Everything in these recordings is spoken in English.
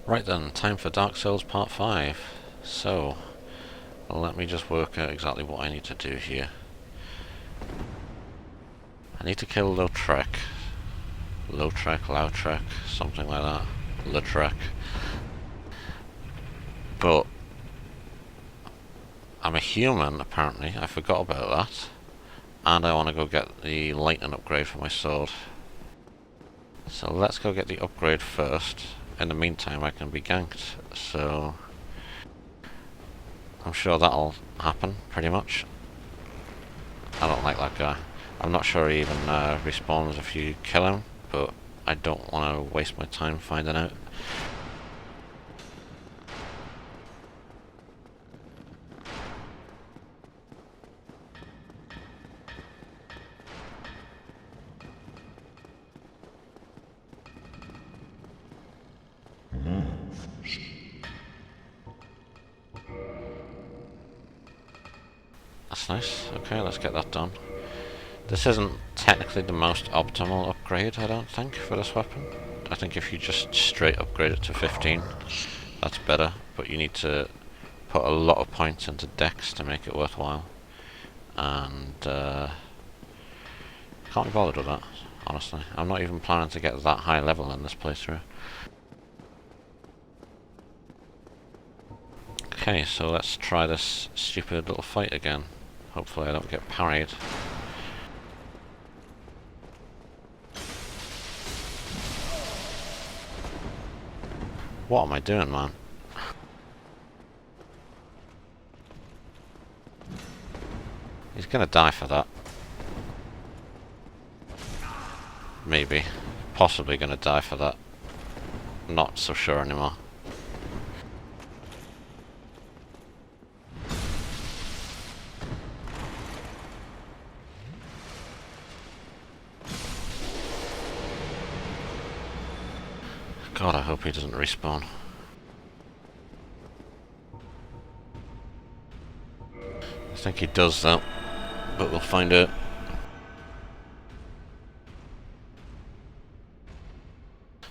Right then, time for Dark Souls Part 5. So, let me just work out exactly what I need to do here. I need to kill Lautrec, something like that. Lautrec. But I'm a human, apparently. I forgot about that. And I want to go get the lightning upgrade for my sword. So let's go get the upgrade first. In the meantime, I can be ganked. So I'm sure that'll happen, pretty much. I don't like that guy. I'm not sure he even respawns if you kill him, but I don't want to waste my time finding out. That's nice. Okay, let's get that done. This isn't technically the most optimal upgrade, I don't think, for this weapon. I think if you just straight upgrade it to 15, that's better, but you need to put a lot of points into dex to make it worthwhile. And can't be bothered with that, honestly. I'm not even planning to get that high level in this playthrough. Okay, so let's try this stupid little fight again. Hopefully I don't get parried. What am I doing, man? He's gonna die for that. Maybe. Possibly gonna die for that. Not so sure anymore. God, I hope he doesn't respawn. I think he does though, but we'll find out.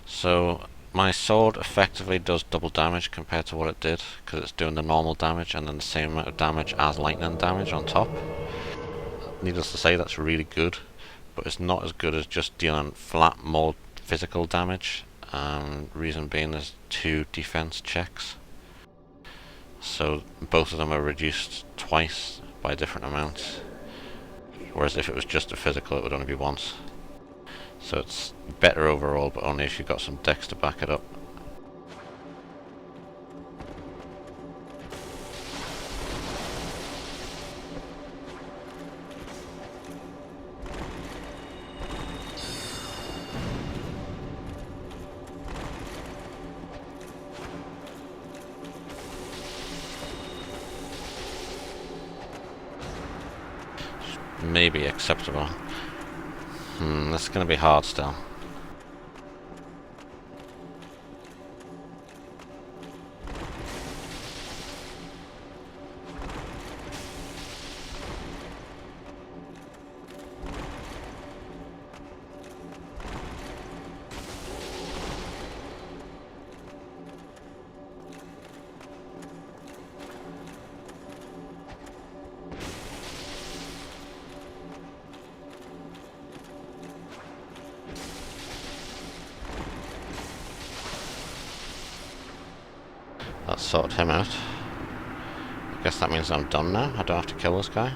So, my sword effectively does double damage compared to what it did, because it's doing the normal damage and then the same amount of damage as lightning damage on top. Needless to say, that's really good, but it's not as good as just dealing flat more physical damage. Reason being there's 2 defense checks. So both of them are reduced twice by different amounts. Whereas if it was just a physical, it would only be once. So it's better overall, but only if you've got some dex to back it up. Maybe acceptable. This is going to be hard still. That sorted him out. I guess that means I'm done now. I don't have to kill this guy.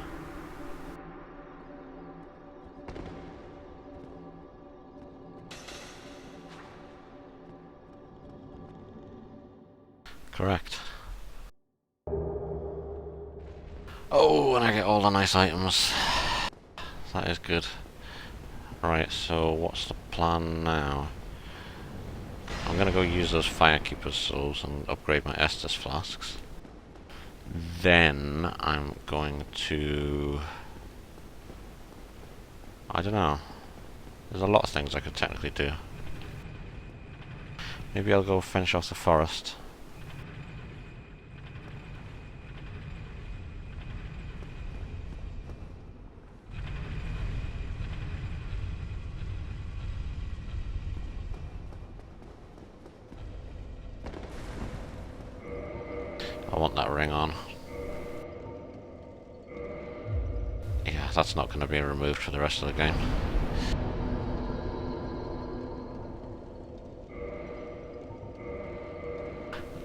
Correct. Oh, and I get all the nice items. That is good. Right, so what's the plan now? I'm gonna go use those Firekeeper's souls and upgrade my Estus flasks. Then I'm going to... I don't know. There's a lot of things I could technically do. Maybe I'll go finish off the forest. I want that ring on. Yeah, that's not going to be removed for the rest of the game.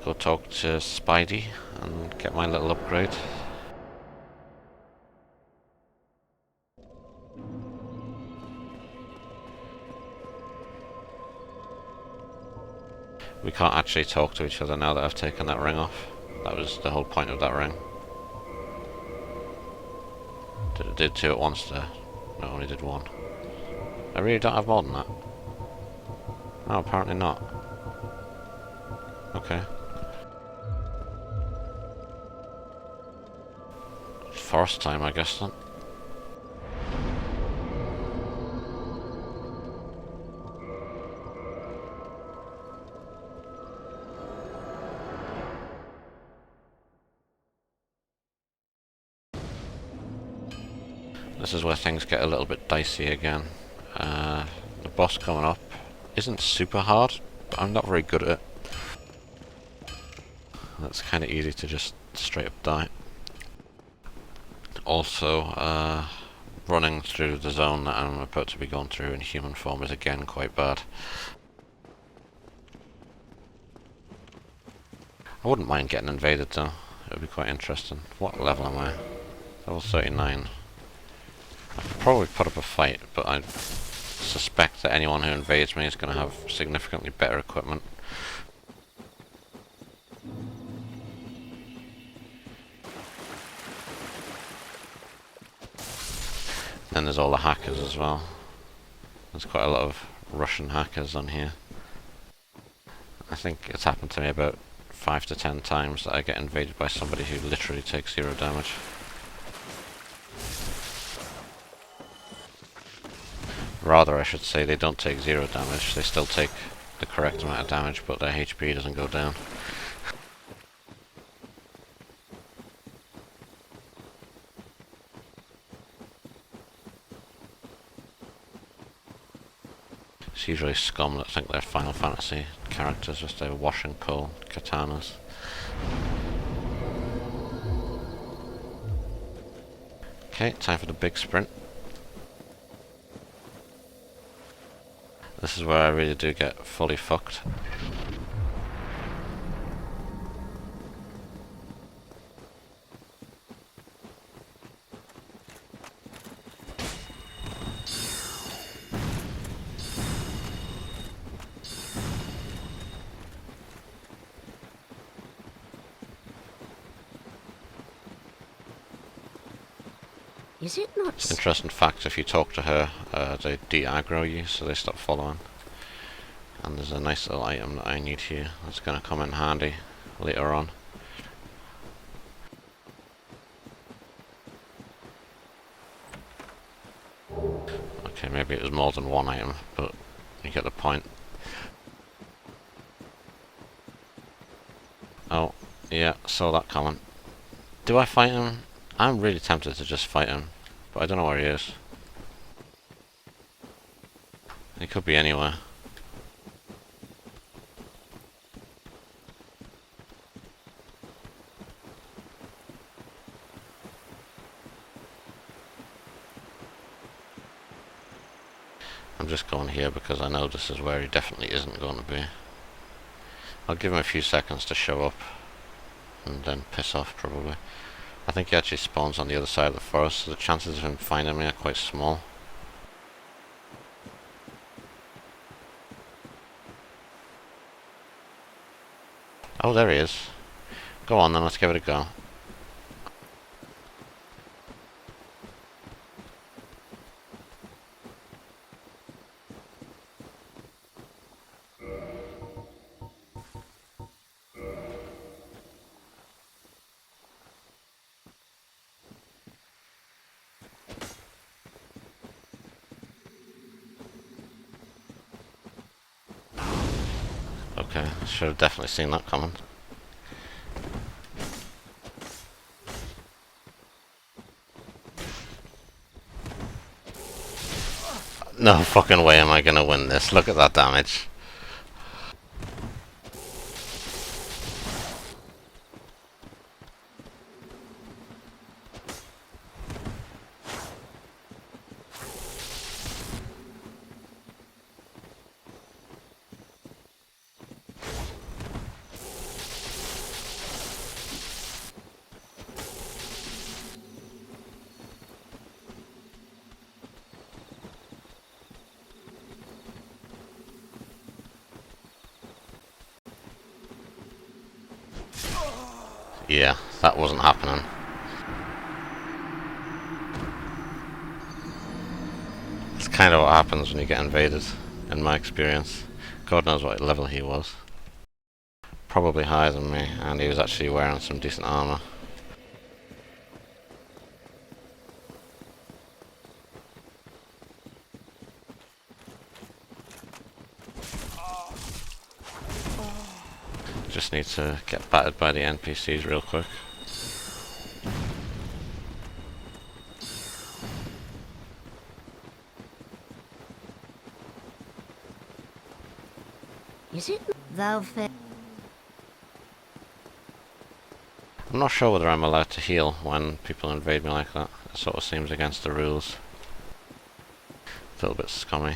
Go talk to Spidey and get my little upgrade. We can't actually talk to each other now that I've taken that ring off. That was the whole point of that ring. Did two at once there. No, only did one. I really don't have more than that. No, apparently not. Okay. Forest time, I guess then. This is where things get a little bit dicey again. The boss coming up isn't super hard, but I'm not very good at it. That's kind of easy to just straight up die. Also, running through the zone that I'm about to be going through in human form is again quite bad. I wouldn't mind getting invaded though, it would be quite interesting. What level am I? Level 39. I could probably put up a fight, but I suspect that anyone who invades me is going to have significantly better equipment. Then there's all the hackers as well. There's quite a lot of Russian hackers on here. I think it's happened to me about 5 to 10 times that I get invaded by somebody who literally takes 0 damage. Rather, I should say they don't take 0 damage, they still take the correct amount of damage, but their HP doesn't go down. It's usually scum that think they're Final Fantasy characters with their wash and coal katanas. Okay, time for the big sprint. This is where I really do get fully fucked. Is it not? It's an interesting fact, if you talk to her, they de-aggro you, so they stop following. And there's a nice little item that I need here that's going to come in handy later on. Okay, maybe it was more than one item, but you get the point. Oh, yeah, saw that coming. Do I fight him? I'm really tempted to just fight him, but I don't know where he is. He could be anywhere. I'm just going here because I know this is where he definitely isn't going to be. I'll give him a few seconds to show up and then piss off probably. I think he actually spawns on the other side of the forest, so the chances of him finding me are quite small. Oh, there he is. Go on then, let's give it a go. Okay, should have definitely seen that coming. No fucking way am I gonna win this. Look at that damage. Yeah, that wasn't happening. It's kind of what happens when you get invaded, in my experience. God knows what level he was. Probably higher than me, and he was actually wearing some decent armor. Just need to get battered by the NPCs real quick. Is it? I'm not sure whether I'm allowed to heal when people invade me like that. It sort of seems against the rules. A little bit scummy.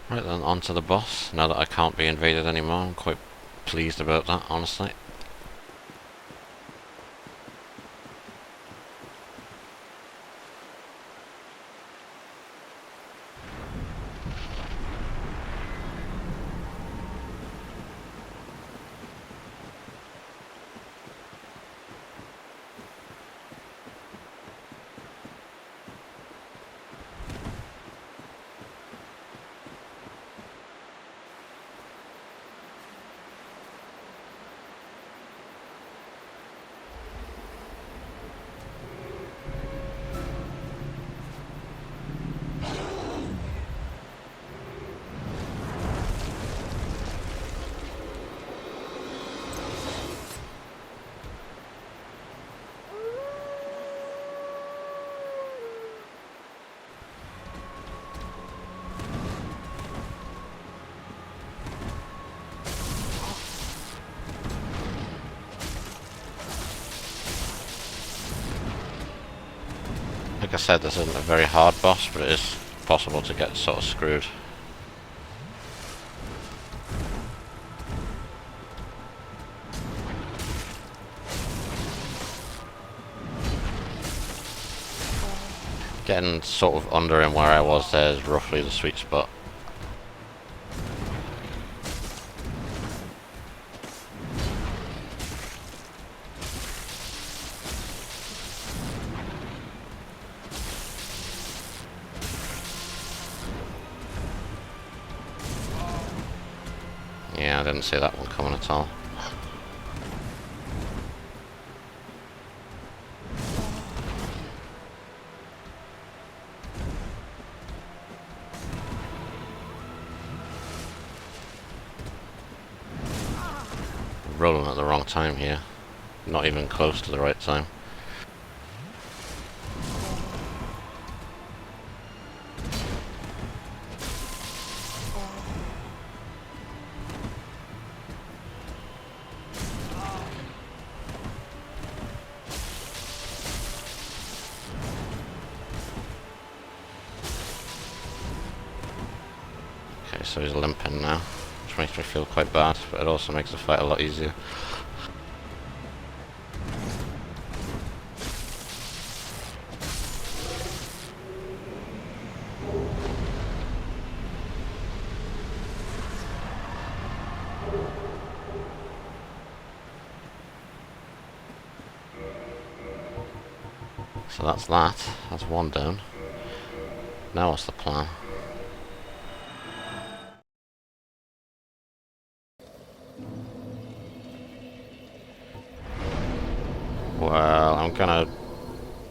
Right then, on to the boss. Now that I can't be invaded anymore, I'm quite pleased about that, honestly. Like I said, this isn't a very hard boss, but it is possible to get sort of screwed. Getting sort of under him where I was there is roughly the sweet spot. Yeah, I didn't see that one coming at all. Rolling at the wrong time here. Not even close to the right time. Okay, so he's limping now, which makes me feel quite bad, but it also makes the fight a lot easier. So that's that. That's one down. Now what's the plan? Well, I'm gonna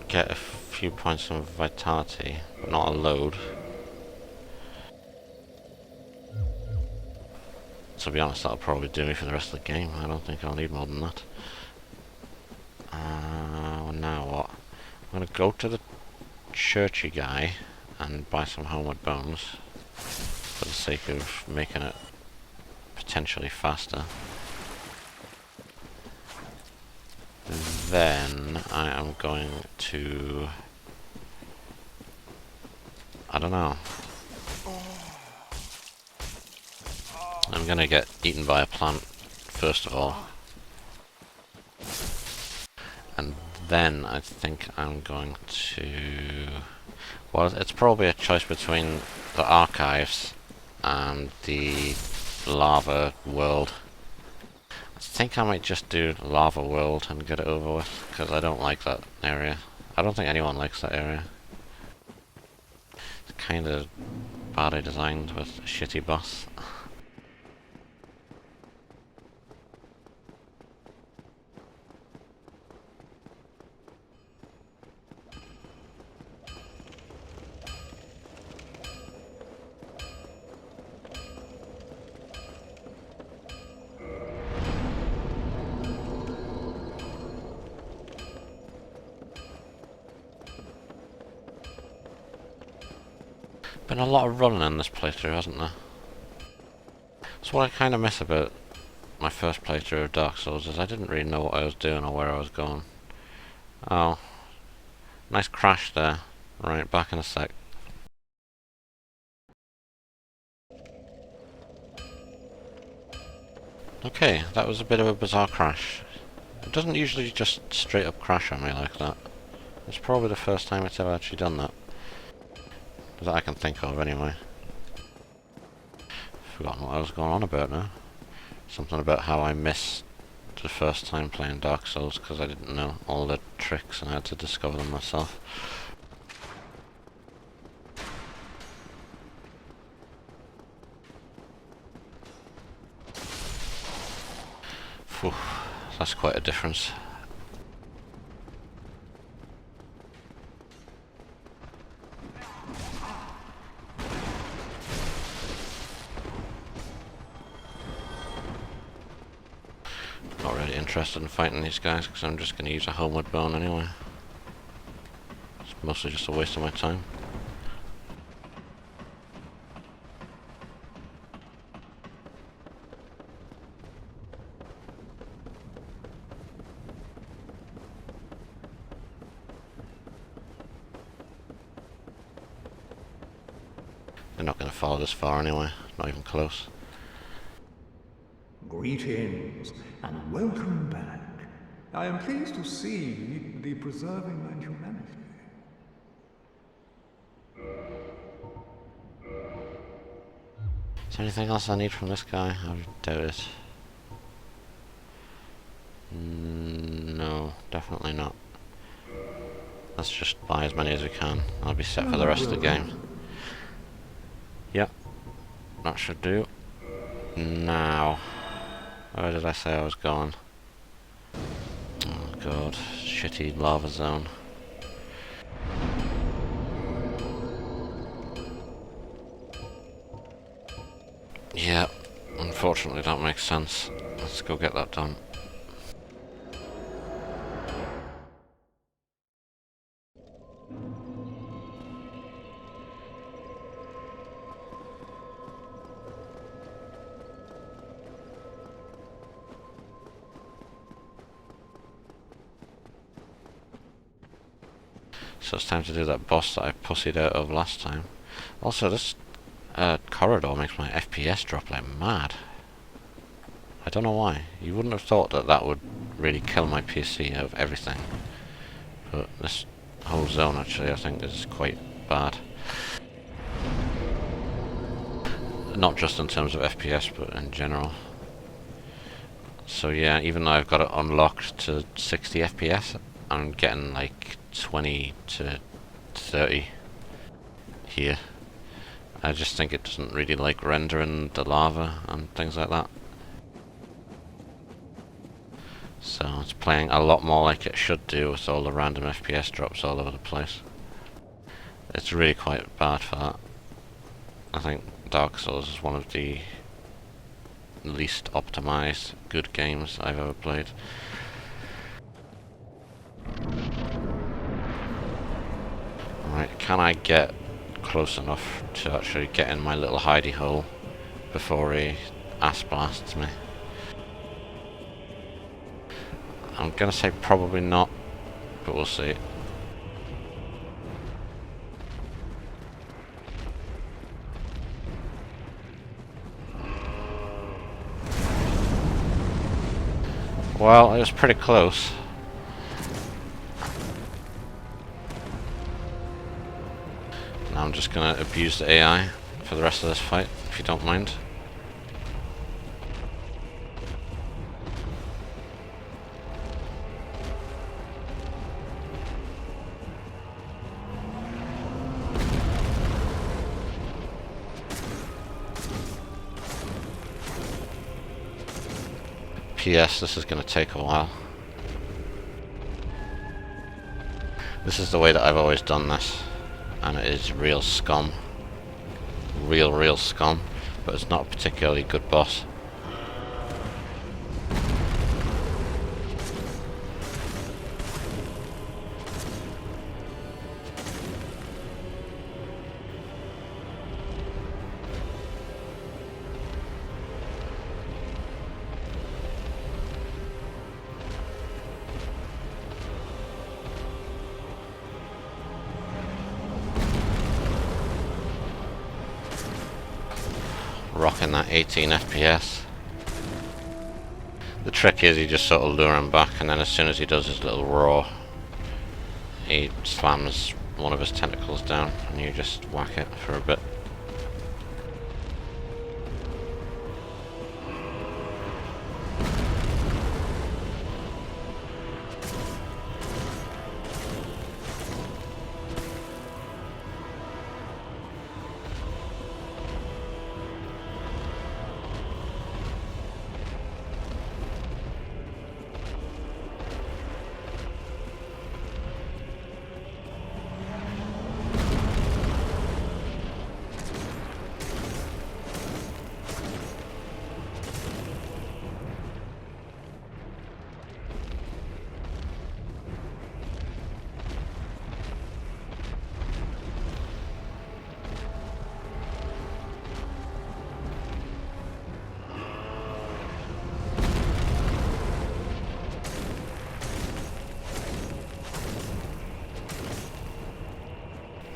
get a few points of vitality, but not a load. To be honest, that'll probably do me for the rest of the game. I don't think I'll need more than that. Now what? I'm gonna go to the churchy guy and buy some homeward bones for the sake of making it potentially faster. then I am going to... I don't know. I'm gonna get eaten by a plant, first of all. And then I think I'm going to... Well, it's probably a choice between the archives and the lava world. I think I might just do lava world and get it over with, because I don't like that area. I don't think anyone likes that area. It's kind of badly designed with a shitty boss. Been a lot of running in this playthrough, hasn't there? That's what I kind of miss about my first playthrough of Dark Souls, is I didn't really know what I was doing or where I was going. Oh, nice crash there. Right, back in a sec. Okay, that was a bit of a bizarre crash. It doesn't usually just straight up crash on me like that. It's probably the first time it's ever actually done that. That I can think of, anyway. Forgotten what I was going on about now. Something about how I missed the first time playing Dark Souls because I didn't know all the tricks and I had to discover them myself. Phew, that's quite a difference. Not really interested in fighting these guys because I'm just going to use a homeward bone anyway. It's mostly just a waste of my time. They're not going to follow this far anyway, not even close. Greetings, and welcome back. I am pleased to see the preserving my humanity. Is there anything else I need from this guy? I doubt it. No, definitely not. Let's just buy as many as we can. I'll be set for the rest of the game. Yep, that should do. Now, where did I say I was going? Oh god, shitty lava zone. Yeah, unfortunately that makes sense. Let's go get that done. So it's time to do that boss that I pussied out of last time. Also, this corridor makes my FPS drop like mad. I don't know why. You wouldn't have thought that that would really kill my PC out of everything. But this whole zone actually I think is quite bad. Not just in terms of FPS, but in general. So yeah, even though I've got it unlocked to 60 FPS, I'm getting like 20 to 30 here. I just think it doesn't really like rendering the lava and things like that. So it's playing a lot more like it should do with all the random FPS drops all over the place. It's really quite bad for that. I think Dark Souls is one of the least optimized good games I've ever played. Right, can I get close enough to actually get in my little hidey hole before he ass blasts me? I'm gonna say probably not, but we'll see. Well, it was pretty close. Now I'm just gonna abuse the AI for the rest of this fight, if you don't mind. P.S. This is gonna take a while. This is the way that I've always done this, and it is real scum. Real scum, but it's not a particularly good boss. Rocking that 18 FPS. The trick is you just sort of lure him back, and then as soon as he does his little roar, he slams one of his tentacles down and you just whack it for a bit.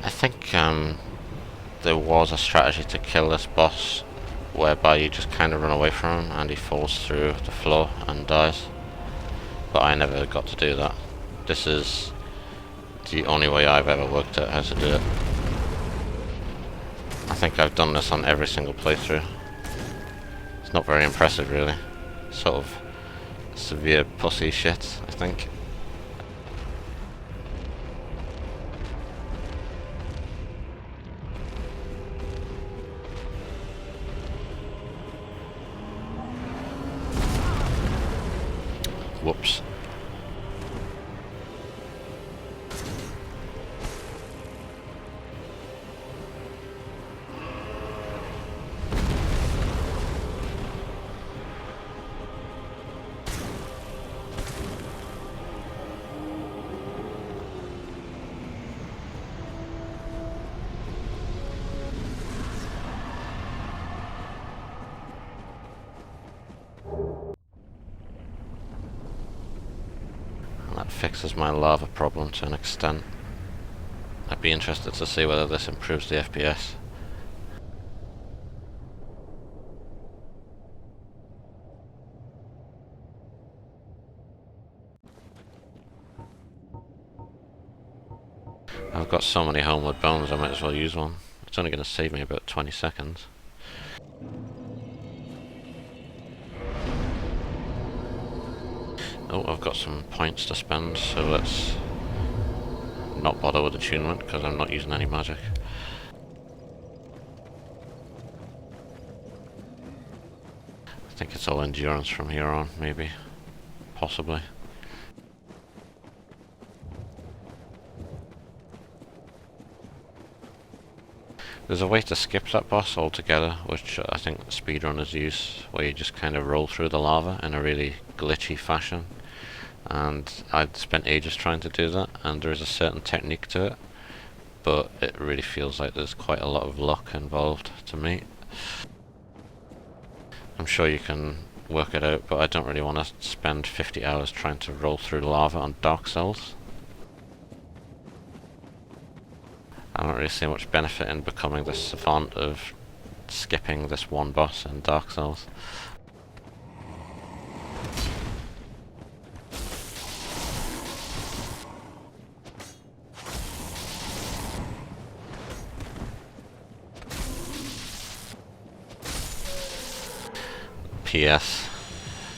I think there was a strategy to kill this boss whereby you just kind of run away from him and he falls through the floor and dies, but I never got to do that. This is the only way I've ever worked out how to do it. I think I've done this on every single playthrough. It's not very impressive really. Sort of severe pussy shit, I think. Whoops. That fixes my lava problem to an extent. I'd be interested to see whether this improves the FPS. I've got so many homeward bones I might as well use one. It's only going to save me about 20 seconds. Oh, I've got some points to spend, so let's not bother with attunement because I'm not using any magic. I think it's all endurance from here on, maybe. Possibly. There's a way to skip that boss altogether, which I think speedrunners use, where you just kind of roll through the lava in a really glitchy fashion. And I'd spent ages trying to do that, and there is a certain technique to it, but it really feels like there's quite a lot of luck involved to me. I'm sure you can work it out, but I don't really want to spend 50 hours trying to roll through lava on Dark Souls. I don't really see much benefit in becoming the savant of skipping this one boss in Dark Souls. PS,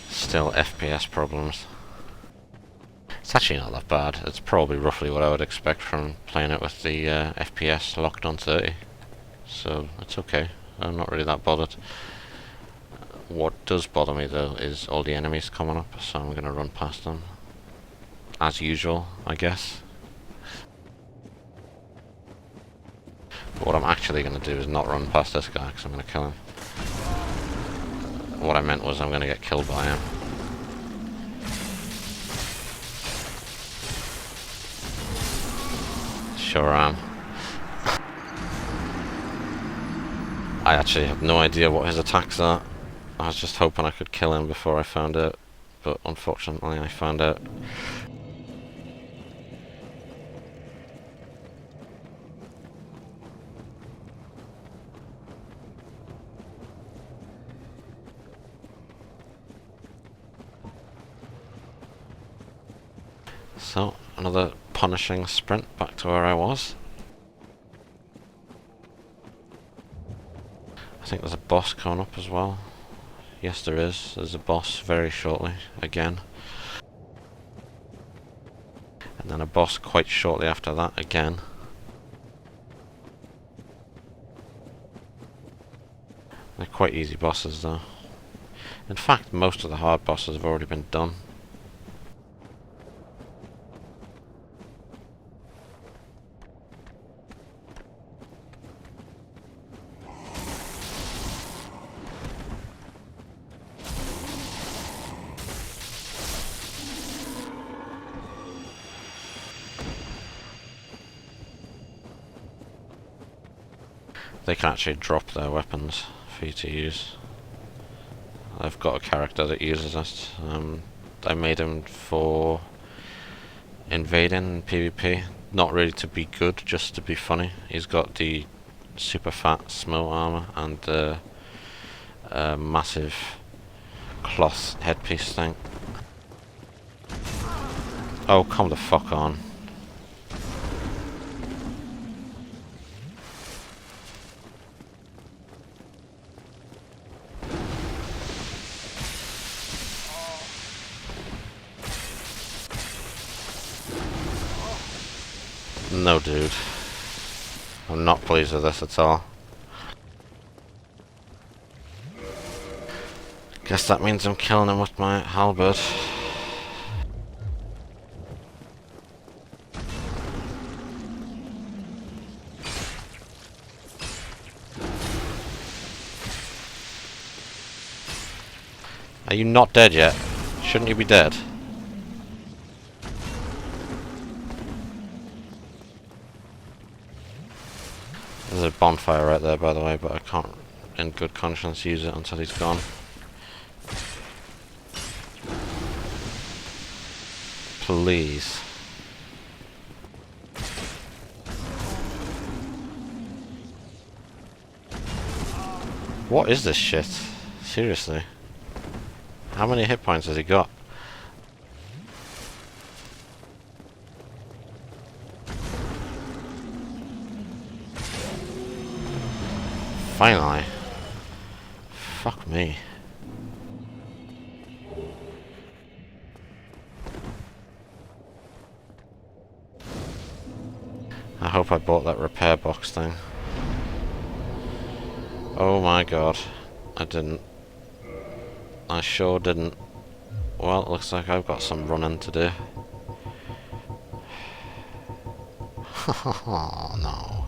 still FPS problems. It's actually not that bad. It's probably roughly what I would expect from playing it with the FPS locked on 30. So it's okay. I'm not really that bothered. What does bother me though is all the enemies coming up, so I'm going to run past them. As usual, I guess. But what I'm actually going to do is not run past this guy, because I'm going to kill him. What I meant was I'm going to get killed by him. Sure am. I actually have no idea what his attacks are. I was just hoping I could kill him before I found out, but unfortunately I found out. So, another punishing sprint back to where I was. I think there's a boss coming up as well. Yes, there is. There's a boss very shortly, again. And then a boss quite shortly after that, again. They're quite easy bosses, though. In fact, most of the hard bosses have already been done. They can actually drop their weapons for you to use. I've got a character that uses it. I made him for invading PvP. Not really to be good, just to be funny. He's got the super fat snow armor and the massive cloth headpiece thing. Oh, come the fuck on. No, dude. I'm not pleased with this at all. Guess that means I'm killing him with my halberd. Are you not dead yet? Shouldn't you be dead? There's a bonfire right there, by the way, but I can't in good conscience use it until he's gone. Please. What is this shit? Seriously. How many hit points has he got? Finally. Fuck me. I hope I bought that repair box thing. Oh my god. I didn't. I sure didn't. Well, it looks like I've got some running to do. Oh no.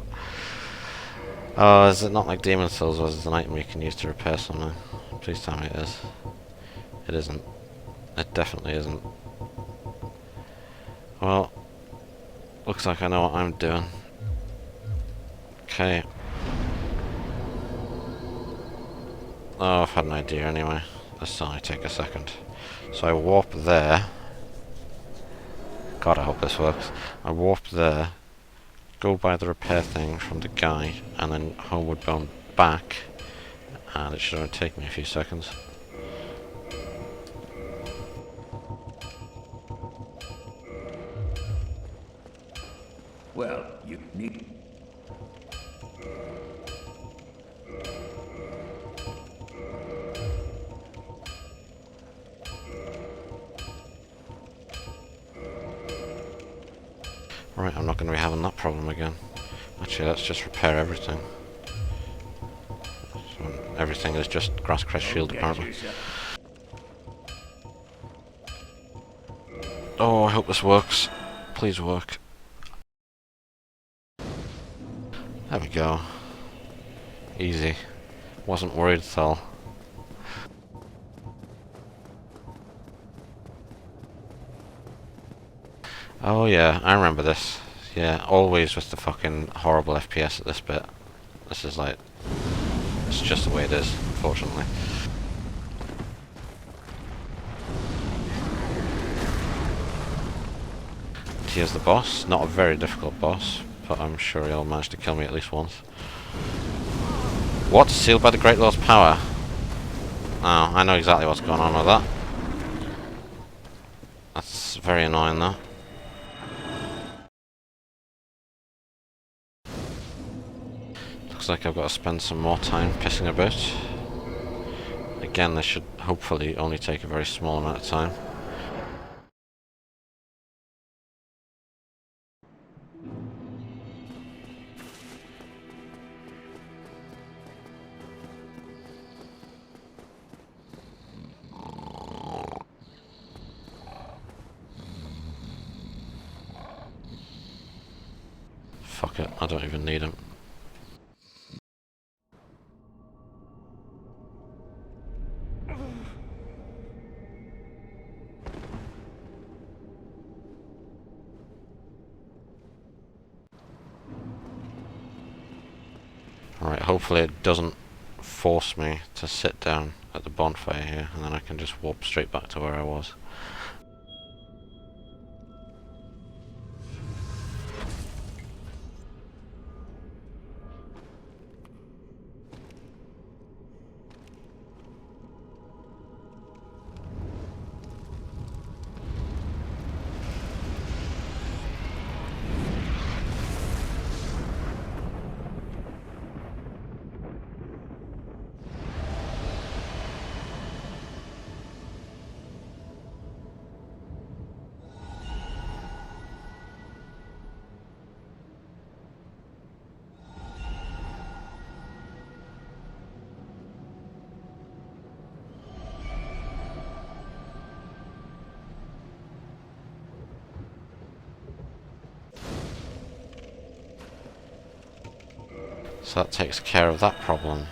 Oh, is it not like Demon Souls was an item you can use to repair something? Please tell me it is. It isn't. It definitely isn't. Well, looks like I know what I'm doing. Okay. Oh, I've had an idea anyway. This will only take a second. So I warp there. God, I hope this works. I warp there, go by the repair thing from the guy, and then homeward bound back, and it should only take me a few seconds. Well, you need... Right, I'm not going to be having that problem again. Actually, let's just repair everything. So everything is just grass crest shield apparently. Oh, I hope this works. Please work. There we go. Easy. Wasn't worried at all. Oh yeah, I remember this. Yeah, always with the fucking horrible FPS at this bit. This is like... it's just the way it is, unfortunately. Here's the boss. Not a very difficult boss, but I'm sure he'll manage to kill me at least once. What? Sealed by the Great Lord's power? Oh, I know exactly what's going on with that. That's very annoying though. Looks like I've got to spend some more time pissing about. Again, this should hopefully only take a very small amount of time. Fuck it, I don't even need him. Alright, hopefully it doesn't force me to sit down at the bonfire here, and then I can just warp straight back to where I was. So that takes care of that problem.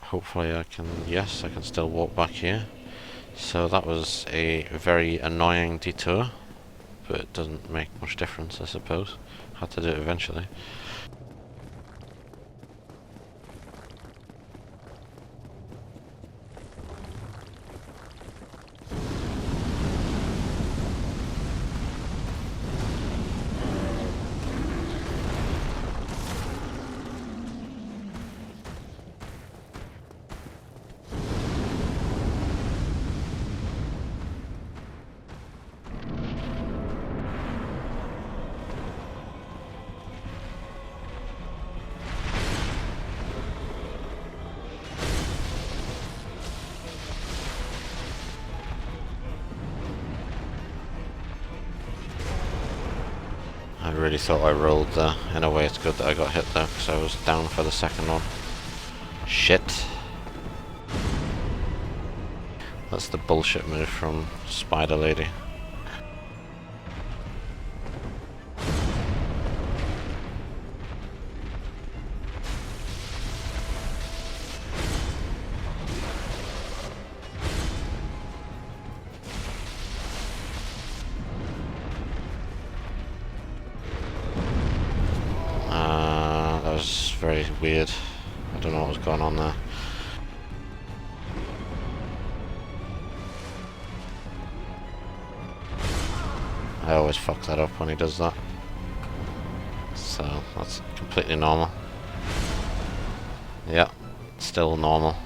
Hopefully I can, yes, I can still walk back here. So that was a very annoying detour, but it doesn't make much difference, I suppose. Had to do it eventually. I really thought I rolled there. In a way it's good that I got hit there, because I was down for the second one. Shit. That's the bullshit move from Spider Lady. That was very weird. I don't know what was going on there. I always fuck that up when he does that. So, that's completely normal. Yeah, still normal.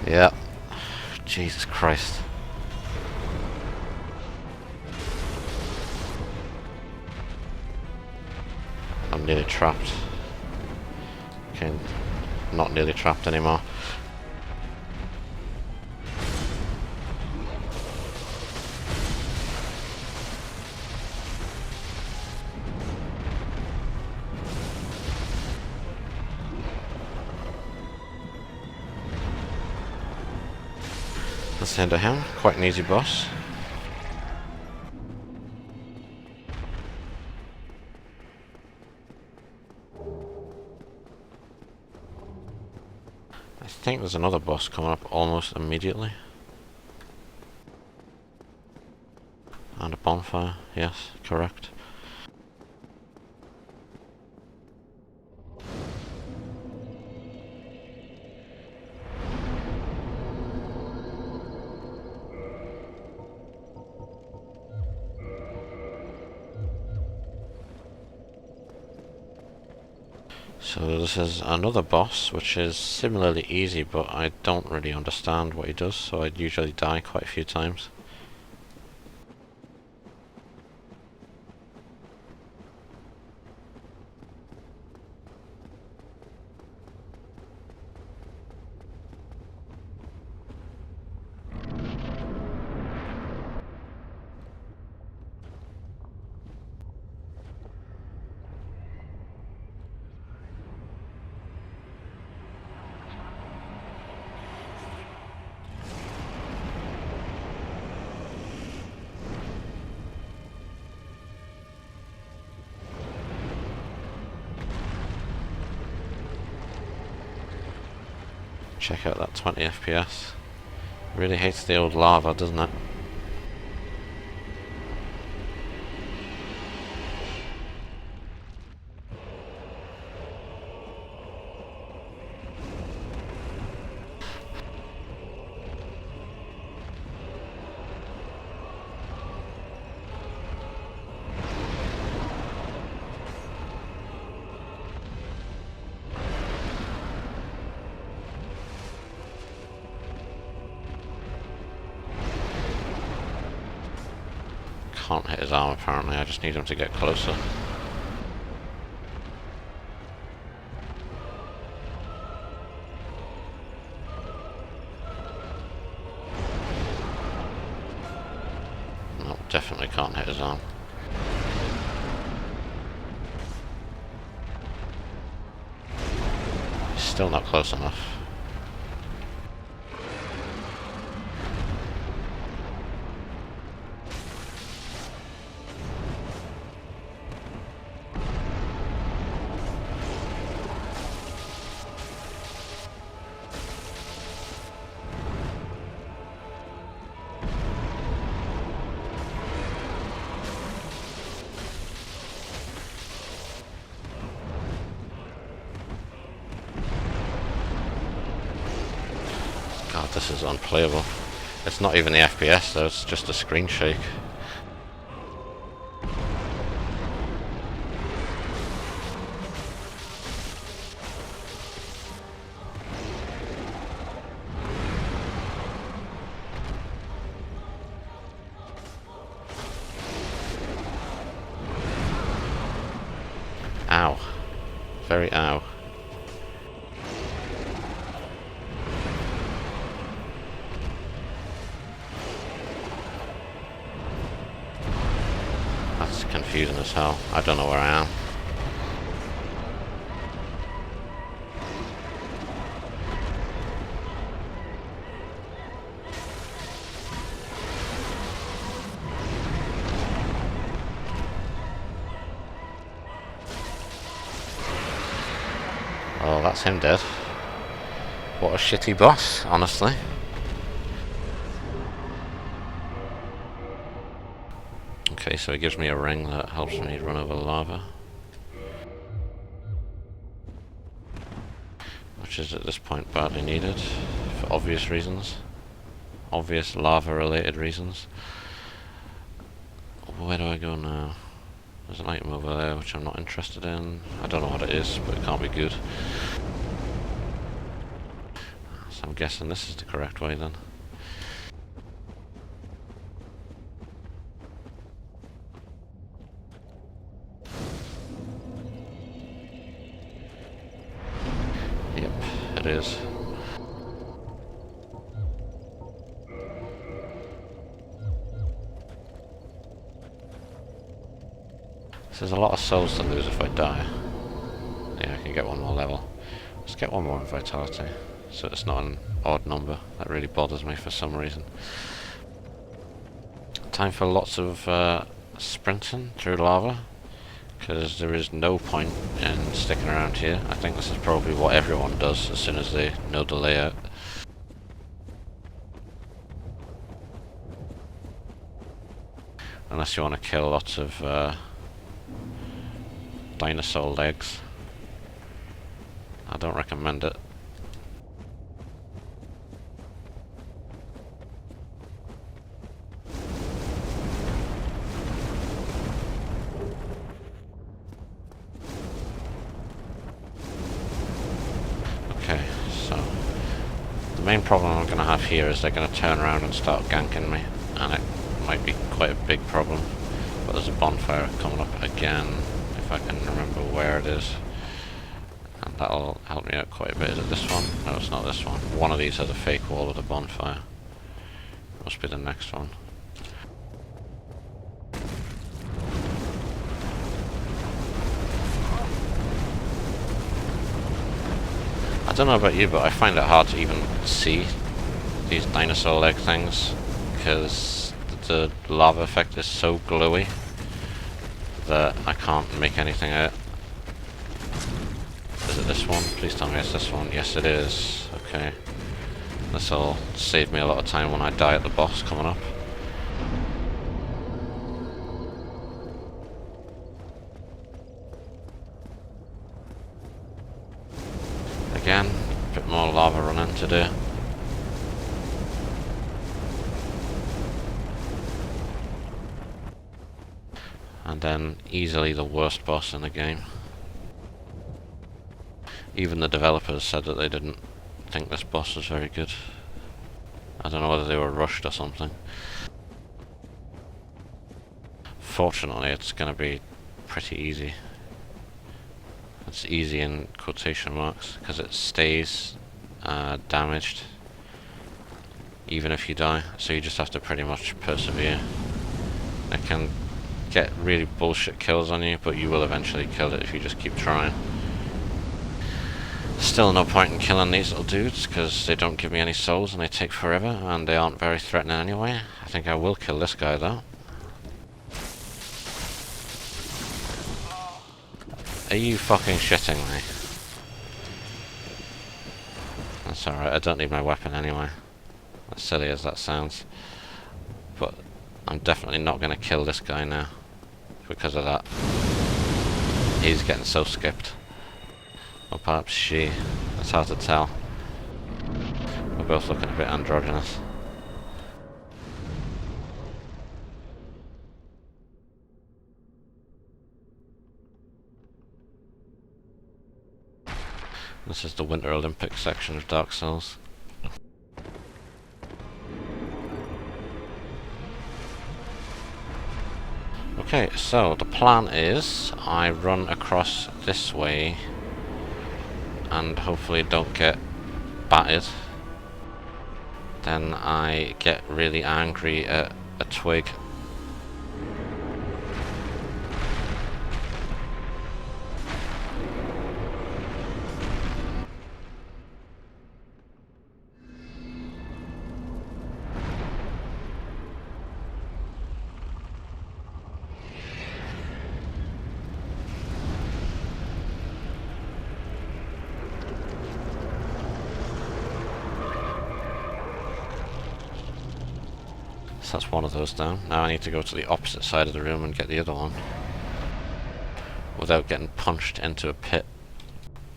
Yeah. Jesus Christ. I'm nearly trapped. Okay, not nearly trapped anymore. Let's end him. Quite an easy boss. I think there's another boss coming up almost immediately. And a bonfire, yes, correct. So this is another boss, which is similarly easy, but I don't really understand what he does, so I'd usually die quite a few times. Check out that 20 FPS. Really hates the old lava, doesn't it? Can't hit his arm apparently, I just need him to get closer. No, definitely can't hit his arm. He's still not close enough. God, this is unplayable. It's not even the FPS though, it's just a screen shake. Ow. Very ow. That's confusing as hell. I don't know where I am. Oh, that's him dead. What a shitty boss, honestly. Okay, so it gives me a ring that helps me run over lava. Which is at this point badly needed for obvious reasons. Obvious lava-related reasons. Where do I go now? There's an item over there which I'm not interested in. I don't know what it is, but it can't be good. So I'm guessing this is the correct way then. Yep, it is. There's a lot of souls to lose if I die. Yeah, I can get one more level. Let's get one more in vitality, so it's not an odd number. That really bothers me for some reason. Time for lots of sprinting through lava, because there is no point in sticking around here. I think this is probably what everyone does as soon as they know the layout. Unless you want to kill lots of dinosaur legs. I don't recommend it. Okay, so the main problem I'm going to have here is they're going to turn around and start ganking me, and it might be quite a big problem. But there's a bonfire coming up again, if I can remember where it is. And that'll help me out quite a bit. Is it this one? No, it's not this one. One of these has a fake wall with a bonfire. Must be the next one. I don't know about you, but I find it hard to even see these dinosaur leg things, because the lava effect is so glowy that I can't make anything out. Is it this one? Please tell me it's this one. Yes, it is. Okay. This'll save me a lot of time when I die at the boss coming up. Again, a bit more lava running to do. And then easily the worst boss in the game. Even the developers said that they didn't think this boss was very good. I don't know whether they were rushed or something. Fortunately, it's going to be pretty easy. It's easy in quotation marks, because it stays damaged even if you die, so you just have to pretty much persevere. It can get really bullshit kills on you, but you will eventually kill it if you just keep trying. Still no point in killing these little dudes, because they don't give me any souls and they take forever, and they aren't very threatening anyway. I think I will kill this guy though. Are you fucking shitting me? That's alright, I don't need my weapon anyway. As silly as that sounds. But I'm definitely not going to kill this guy now, because of that. He's getting so skipped. Or perhaps she. It's hard to tell. We're both looking a bit androgynous. This is the Winter Olympics section of Dark Souls. Okay, so the plan is I run across this way and hopefully don't get battered. Then I get really angry at a twig. So that's one of those down. Now I need to go to the opposite side of the room and get the other one. Without getting punched into a pit.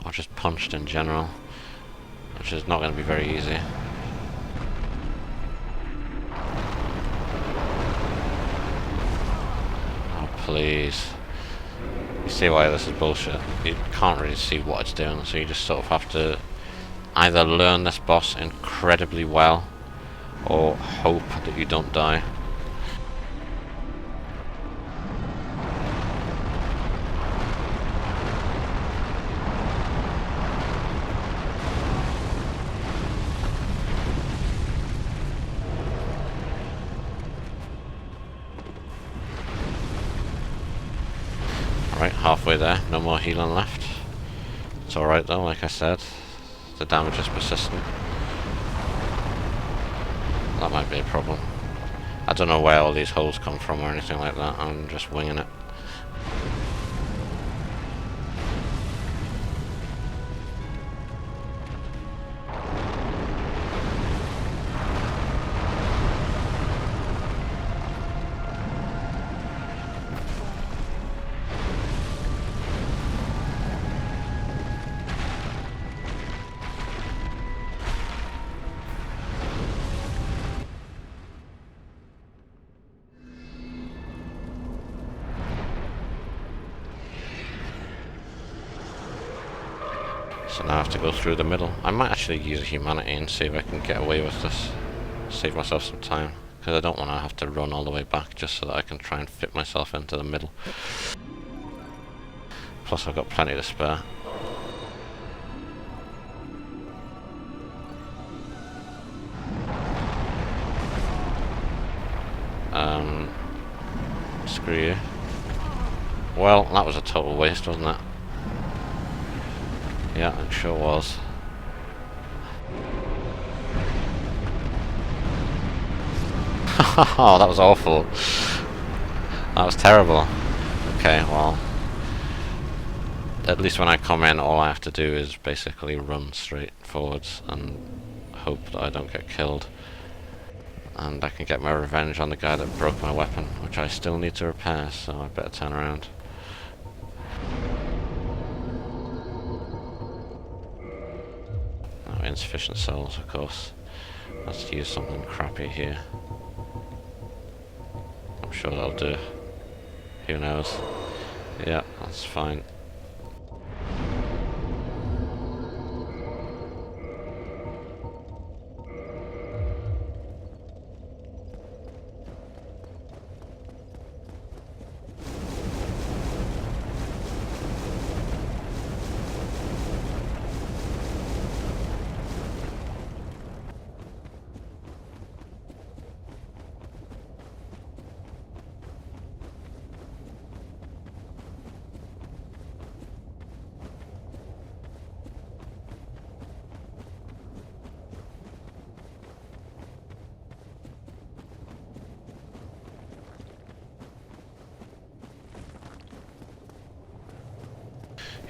Or just punched in general. Which is not going to be very easy. please. You see why this is bullshit. You can't really see what it's doing, so you just sort of have to either learn this boss incredibly well, or hope that you don't die. Alright, halfway there, no more healing left. It's alright though, like I said. The damage is persistent. That might be a problem. I don't know where all these holes come from or anything like that, I'm just winging it. So now I have to go through the middle. I might actually use humanity and see if I can get away with this. Save myself some time. Because I don't want to have to run all the way back just so that I can try and fit myself into the middle. Plus I've got plenty to spare. Screw you. Well, that was a total waste, wasn't it? Yeah, it sure was. Oh, that was awful. That was terrible. Okay, well, at least when I come in, all I have to do is basically run straight forwards and hope that I don't get killed. And I can get my revenge on the guy that broke my weapon, which I still need to repair, so I better turn around. Oh, insufficient souls, of course. Let's use something crappy here. I'm sure that'll do. Who knows? Yeah, that's fine.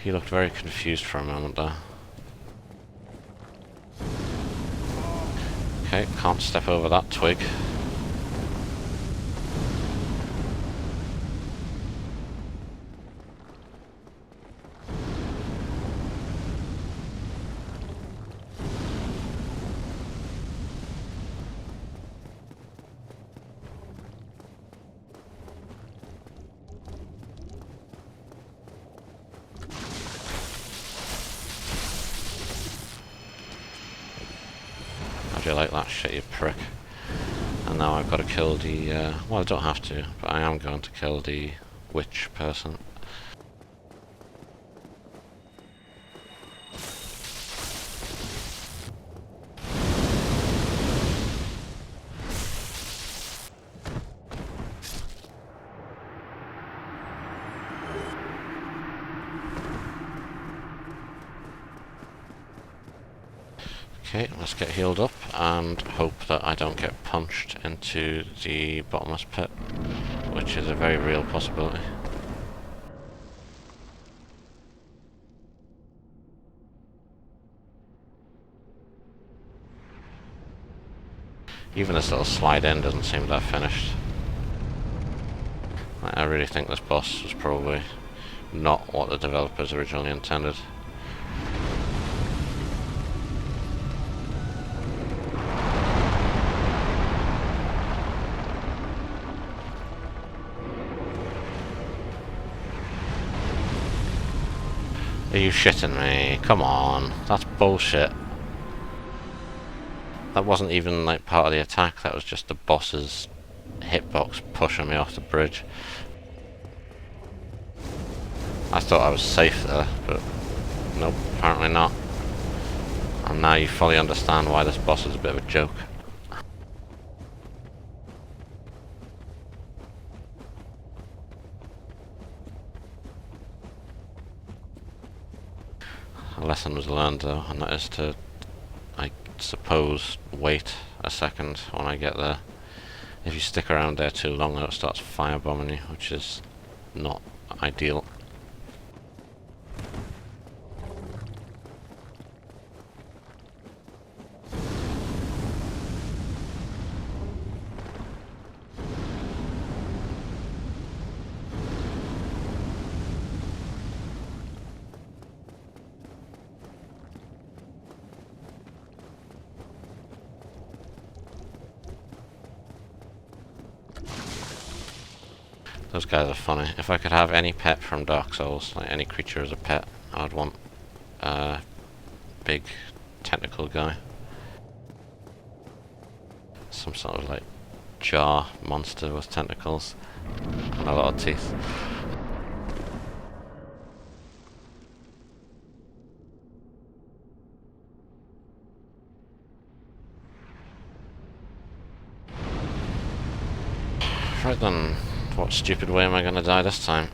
He looked very confused for a moment there. Okay, can't step over that twig. You like that shit, you prick. And now I've got to kill the, well, I don't have to, but I am going to kill the witch person. Okay, let's get healed up and hope that I don't get punched into the bottomless pit, which is a very real possibility. Even this little slide in doesn't seem that finished. I really think this boss was probably not what the developers originally intended. Are you shitting me? Come on. That's bullshit. That wasn't even like part of the attack, that was just the boss's hitbox pushing me off the bridge. I thought I was safe there, but nope, apparently not. And now you fully understand why this boss is a bit of a joke. A lesson was learned though, and that is to, I suppose, wait a second when I get there. If you stick around there too long, it starts firebombing you, which is not ideal. Those guys are funny. If I could have any pet from Dark Souls, like any creature as a pet, I'd want a big tentacle guy. Some sort of like jar monster with tentacles and a lot of teeth. Right then, what stupid way am I gonna die this time?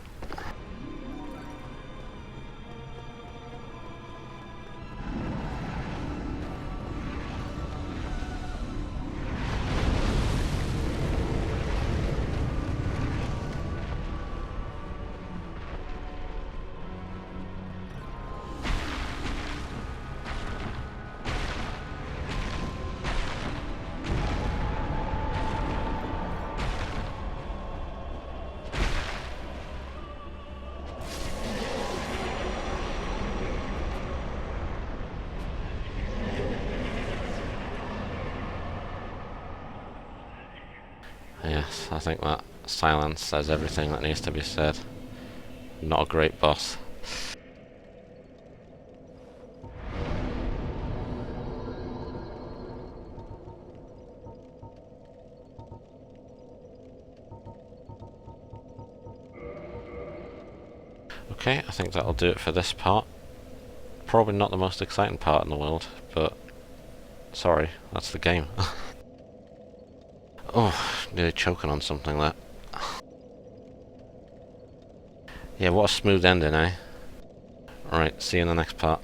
Yes, I think that silence says everything that needs to be said. Not a great boss. Okay, I think that'll do it for this part. Probably not the most exciting part in the world, but sorry, that's the game. Oh, nearly choking on something there. Yeah, what a smooth ending, eh? Alright, see you in the next part.